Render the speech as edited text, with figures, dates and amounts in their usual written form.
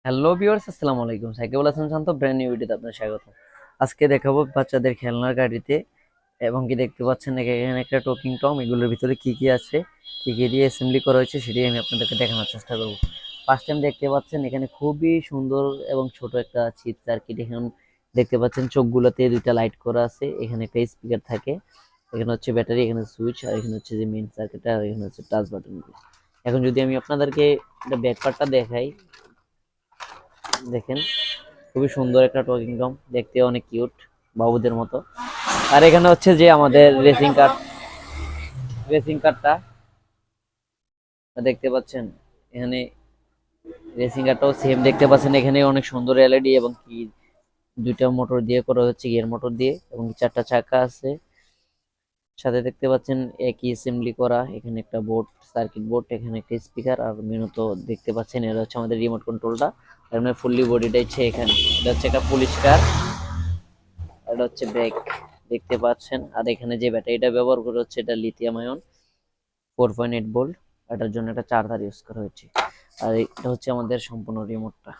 Hello viewers, আসসালামু আলাইকুম। সাকিবুল হাসান শান্ত brand new ভিডিওতে আপনাদের স্বাগত। আজকে দেখাবো বাচ্চাদের খেলনার গাড়িতে, এবং কি দেখতে পাচ্ছেন এখানে একটা টকিং টম। এগুলোর ভিতরে কি কি আছে, কি কি দিয়ে অ্যাসেম্বলি করা হয়েছে, সেটাই আমি আপনাদেরকে দেখানোর চেষ্টা করব। ফার্স্ট টাইম দেখতে পাচ্ছেন এখানে খুবই সুন্দর এবং ছোট একটা চিপ সার্কিট। এখানে দেখতে পাচ্ছেন চোখগুলোতে দুইটা লাইট করা আছে, এখানে একটা স্পিকার থাকে, এখানে হচ্ছে ব্যাটারি, এখানে সুইচ, আর এখানে হচ্ছে যে মেইন সার্কিট, আর এখানে হচ্ছে টাচ বাটন। এখন যদি আমি আপনাদেরকে এটা ব্যাক পার্টটা দেখাই, দেখেন খুবই সুন্দর একটা টকিং টম, দেখতে অনেক কিউট, বাবুদের মতো। আর এখানে হচ্ছে যে আমাদের রেসিং কারটা দেখতে পাচ্ছেন, এখানে রেসিং কারটাও সেম দেখতে পাচ্ছেন। এখানে অনেক সুন্দর এলইডি এবং কি দুইটা মোটর দিয়ে করা হচ্ছে, গিয়ার মোটর দিয়ে, এবং চারটা চাকা আছে সাথে দেখতে পাচ্ছেন। একই অ্যাসেম্বলি করা, এখানে একটা বোর্ড, সার্কিট বোর্ড, এখানে একটা স্পিকার, আর মেনু তো দেখতে পাচ্ছেন। এটা হচ্ছে আমাদের রিমোট কন্ট্রোলটা। এখানে ফুললি বডিটা হচ্ছে এখানে, এটা হচ্ছে একটা পুলিশ কার, এটা হচ্ছে ব্রেক দেখতে পাচ্ছেন। আর এখানে যে ব্যাটারিটা ব্যবহার করা হচ্ছে এটা লিথিয়াম আয়ন 4.8 ভোল্ট। এটার জন্য একটা চার্জার ইউজ করা হয়েছে। আর এটা হচ্ছে আমাদের সম্পূর্ণ রিমোটটা।